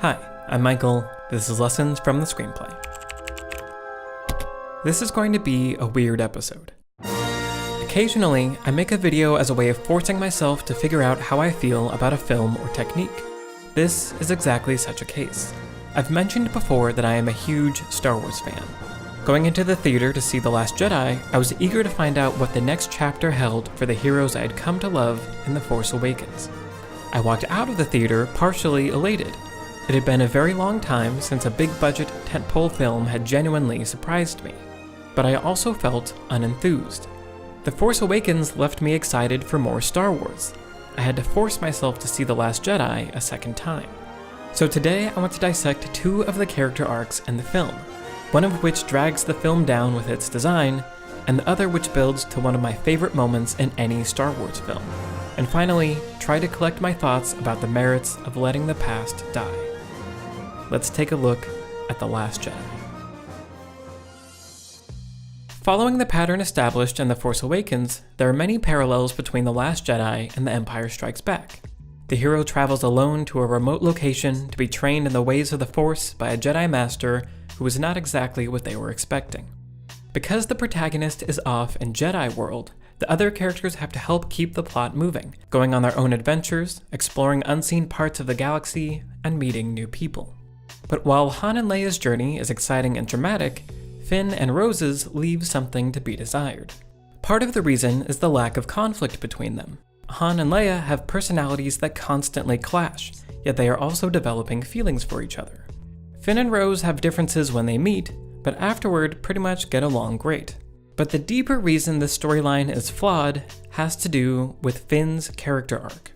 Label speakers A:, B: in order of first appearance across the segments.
A: Hi, I'm Michael. This is Lessons from the Screenplay. This is going to be a weird episode. Occasionally, I make a video as a way of forcing myself to figure out how I feel about a film or technique. This is exactly such a case. I've mentioned before that I am a huge Star Wars fan. Going into the theater to see The Last Jedi, I was eager to find out what the next chapter held for the heroes I had come to love in The Force Awakens. I walked out of the theater partially elated. It had been a very long time since a big-budget tentpole film had genuinely surprised me, but I also felt unenthused. The Force Awakens left me excited for more Star Wars. I had to force myself to see The Last Jedi a second time. So today I want to dissect two of the character arcs in the film, one of which drags the film down with its design, and the other which builds to one of my favorite moments in any Star Wars film. And finally, try to collect my thoughts about the merits of letting the past die. Let's take a look at The Last Jedi. Following the pattern established in The Force Awakens, there are many parallels between The Last Jedi and The Empire Strikes Back. The hero travels alone to a remote location to be trained in the ways of the Force by a Jedi Master who is not exactly what they were expecting. Because the protagonist is off in Jedi world, the other characters have to help keep the plot moving, going on their own adventures, exploring unseen parts of the galaxy, and meeting new people. But while Han and Leia's journey is exciting and dramatic, Finn and Rose's leave something to be desired. Part of the reason is the lack of conflict between them. Han and Leia have personalities that constantly clash, yet they are also developing feelings for each other. Finn and Rose have differences when they meet, but afterward pretty much get along great. But the deeper reason this storyline is flawed has to do with Finn's character arc.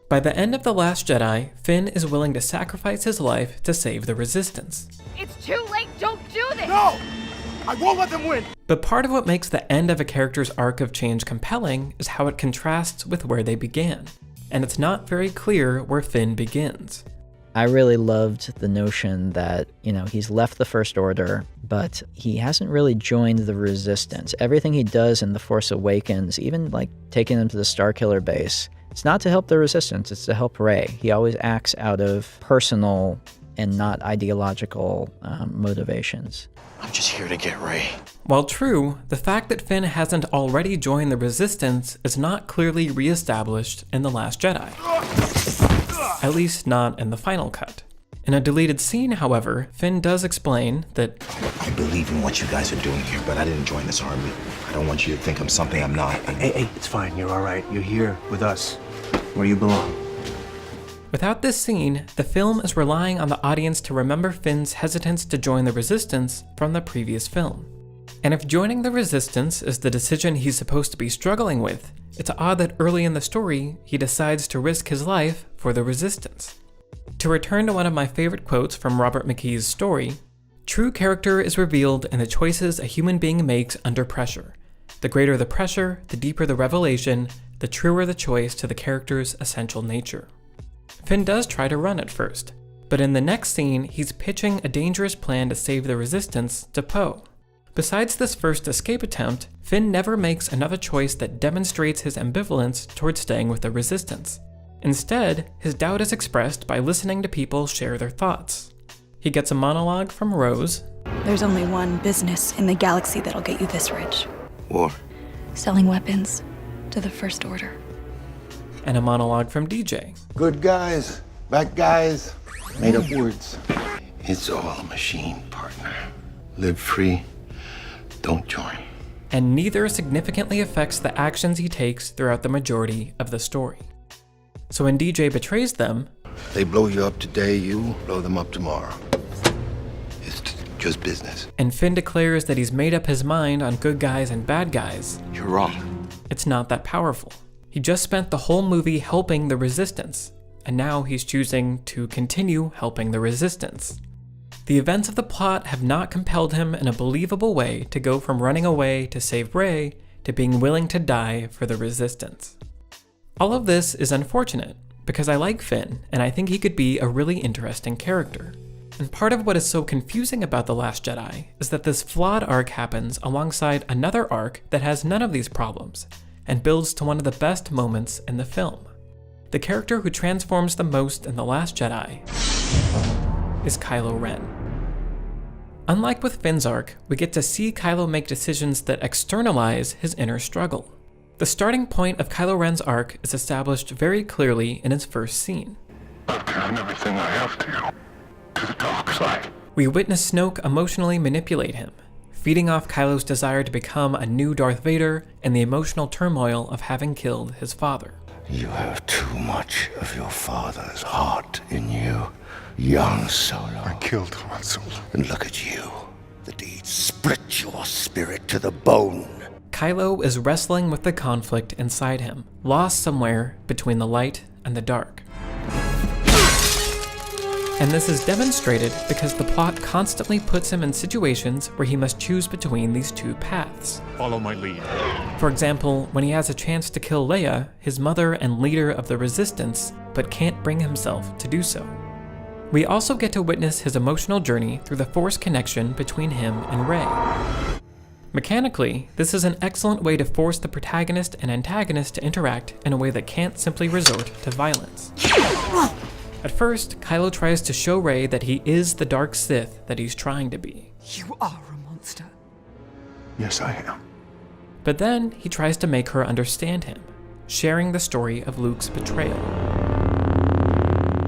A: By the end of The Last Jedi, Finn is willing to sacrifice his life to save the Resistance.
B: It's too late, don't do this!
C: No! I won't let them win!
A: But part of what makes the end of a character's arc of change compelling is how it contrasts with where they began. And it's not very clear where Finn begins.
D: I really loved the notion that, he's left the First Order, but he hasn't really joined the Resistance. Everything he does in The Force Awakens, even like taking them to the Starkiller base, it's not to help the Resistance, it's to help Rey. He always acts out of personal and not ideological motivations.
C: I'm just here to get Rey.
A: While true, the fact that Finn hasn't already joined the Resistance is not clearly re-established in The Last Jedi. At least not in the final cut. In a deleted scene, however, Finn does explain that,
E: I believe in what you guys are doing here, but I didn't join this army. I don't want you to think I'm something I'm not.
C: Hey, it's fine. You're all right. You're here with us, where you belong.
A: without this scene, the film is relying on the audience to remember Finn's hesitance to join the Resistance from the previous film. And if joining the Resistance is the decision he's supposed to be struggling with, it's odd that early in the story, he decides to risk his life for the Resistance. To return to one of my favorite quotes from Robert McKee's story, true character is revealed in the choices a human being makes under pressure. The greater the pressure, the deeper the revelation, the truer the choice to the character's essential nature. Finn does try to run at first, but in the next scene, he's pitching a dangerous plan to save the Resistance to Poe. Besides this first escape attempt, Finn never makes another choice that demonstrates his ambivalence towards staying with the Resistance. Instead, his doubt is expressed by listening to people share their thoughts. He gets a monologue from Rose.
F: There's only one business in the galaxy that'll get you this rich.
E: War.
F: Selling weapons to the First Order.
A: And a monologue from DJ.
G: Good guys, bad guys, made up words.
E: It's all a machine, partner. Live free, don't join.
A: And neither significantly affects the actions he takes throughout the majority of the story. So when DJ betrays them,
E: They blow you up today, you blow them up tomorrow. It's just business.
A: and Finn declares that he's made up his mind on good guys and bad guys,
E: You're wrong.
A: it's not that powerful. He just spent the whole movie helping the Resistance, and now he's choosing to continue helping the Resistance. The events of the plot have not compelled him in a believable way to go from running away to save Rey to being willing to die for the Resistance. All of this is unfortunate, because I like Finn, and I think he could be a really interesting character. And part of what is so confusing about The Last Jedi is that this flawed arc happens alongside another arc that has none of these problems, and builds to one of the best moments in the film. The character who transforms the most in The Last Jedi is Kylo Ren. Unlike with Finn's arc, we get to see Kylo make decisions that externalize his inner struggle. The starting point of Kylo Ren's arc is established very clearly in his first scene.
H: I've given everything I have to the dark side.
A: We witness Snoke emotionally manipulate him, feeding off Kylo's desire to become a new Darth Vader and the emotional turmoil of having killed his father.
E: You have too much of your father's heart in you, young Solo.
H: I killed Han Solo.
E: And look at you. The deed split your spirit to the bone.
A: Kylo is wrestling with the conflict inside him, lost somewhere between the light and the dark. And this is demonstrated because the plot constantly puts him in situations where he must choose between these two paths.
H: Follow my lead.
A: For example, when he has a chance to kill Leia, his mother and leader of the Resistance, but can't bring himself to do so. We also get to witness his emotional journey through the Force connection between him and Rey. Mechanically, this is an excellent way to force the protagonist and antagonist to interact in a way that can't simply resort to violence. At first, Kylo tries to show Rey that he is the dark Sith that he's trying to be.
I: You are a monster.
H: Yes, I am.
A: But then, he tries to make her understand him, sharing the story of Luke's betrayal.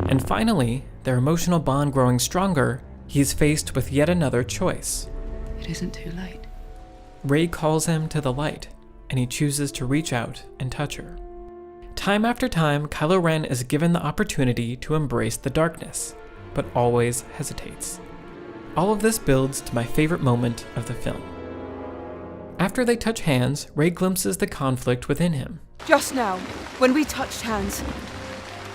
A: And finally, their emotional bond growing stronger, he is faced with yet another choice.
I: It isn't too late.
A: Rey calls him to the light, and he chooses to reach out and touch her. Time after time, Kylo Ren is given the opportunity to embrace the darkness, but always hesitates. All of this builds to my favorite moment of the film. After they touch hands, Rey glimpses the conflict within him.
I: Just now, when we touched hands,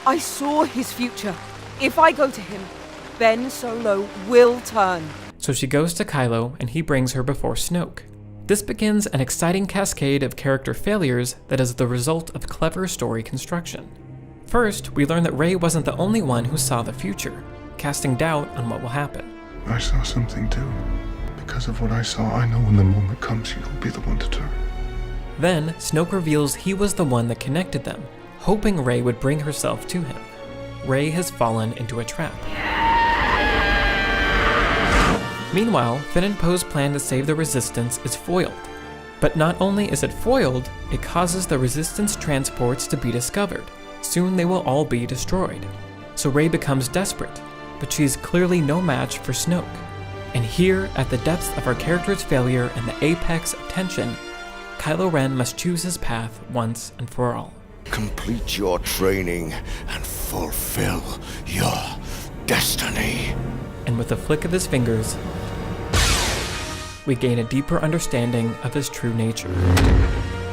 I: I saw his future. If I go to him, Ben Solo will turn.
A: So she goes to Kylo, and he brings her before Snoke. This begins an exciting cascade of character failures that is the result of clever story construction. First, we learn that Rey wasn't the only one who saw the future, casting doubt on what will happen.
H: I saw something too. Because of what I saw, I know when the moment comes, you'll be the one to turn.
A: Then, Snoke reveals he was the one that connected them, hoping Rey would bring herself to him. Rey has fallen into a trap. Meanwhile, Finn and Poe's plan to save the Resistance is foiled. But not only is it foiled, it causes the Resistance transports to be discovered. Soon they will all be destroyed. So Rey becomes desperate, but she's clearly no match for Snoke. And here, at the depths of our character's failure and the apex of tension, Kylo Ren must choose his path once and for all.
E: Complete your training and fulfill your destiny.
A: And with a flick of his fingers, we gain a deeper understanding of his true nature.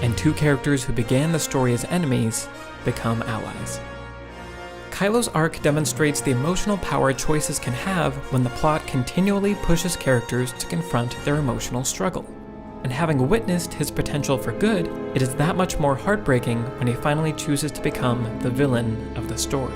A: And two characters who began the story as enemies become allies. Kylo's arc demonstrates the emotional power choices can have when the plot continually pushes characters to confront their emotional struggle. And having witnessed his potential for good, it is that much more heartbreaking when he finally chooses to become the villain of the story.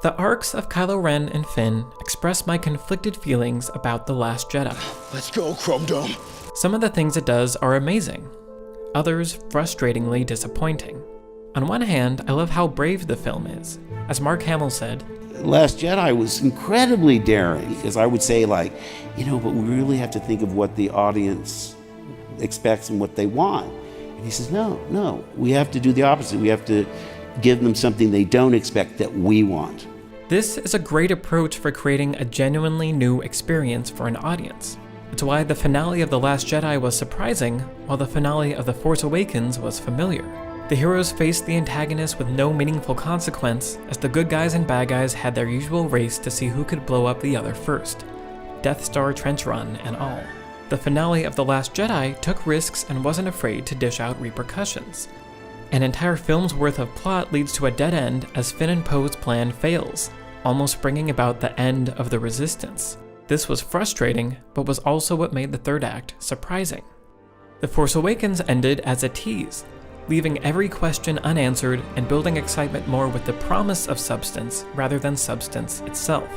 A: The arcs of Kylo Ren and Finn express my conflicted feelings about The Last Jedi.
E: Let's go, Chrome Dome.
A: Some of the things it does are amazing, others frustratingly disappointing. On one hand, I love how brave the film is. As Mark Hamill said,
J: Last Jedi was incredibly daring, because I would say, but we really have to think of what the audience expects and what they want. And he says, no, we have to do the opposite. We have to give them something they don't expect that we want.
A: This is a great approach for creating a genuinely new experience for an audience. It's why the finale of The Last Jedi was surprising, while the finale of The Force Awakens was familiar. The heroes faced the antagonists with no meaningful consequence, as the good guys and bad guys had their usual race to see who could blow up the other first. Death Star trench run and all. The finale of The Last Jedi took risks and wasn't afraid to dish out repercussions. An entire film's worth of plot leads to a dead end as Finn and Poe's plan fails, almost bringing about the end of the Resistance. This was frustrating, but was also what made the third act surprising. The Force Awakens ended as a tease, leaving every question unanswered and building excitement more with the promise of substance rather than substance itself.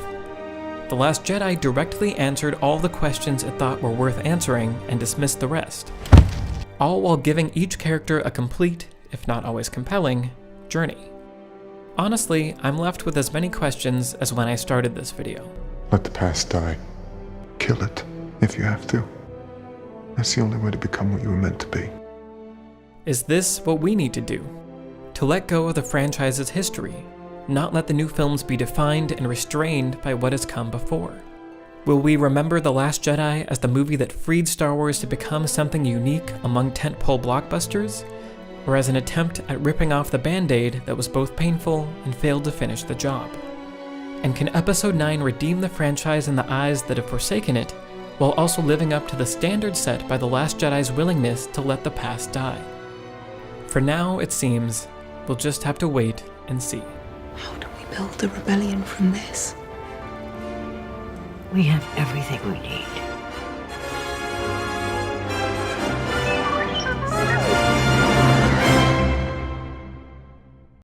A: The Last Jedi directly answered all the questions it thought were worth answering and dismissed the rest, all while giving each character a complete, if not always compelling, journey. Honestly, I'm left with as many questions as when I started this video.
H: Let the past die. Kill it, if you have to. That's the only way to become what you were meant to be.
A: Is this what we need to do? To let go of the franchise's history, not let the new films be defined and restrained by what has come before? Will we remember The Last Jedi as the movie that freed Star Wars to become something unique among tentpole blockbusters, or as an attempt at ripping off the Band-Aid that was both painful and failed to finish the job? And can Episode 9 redeem the franchise in the eyes that have forsaken it, while also living up to the standard set by The Last Jedi's willingness to let the past die? For now, it seems, we'll just have to wait and see.
K: How do we build a rebellion from this?
B: We have everything we need.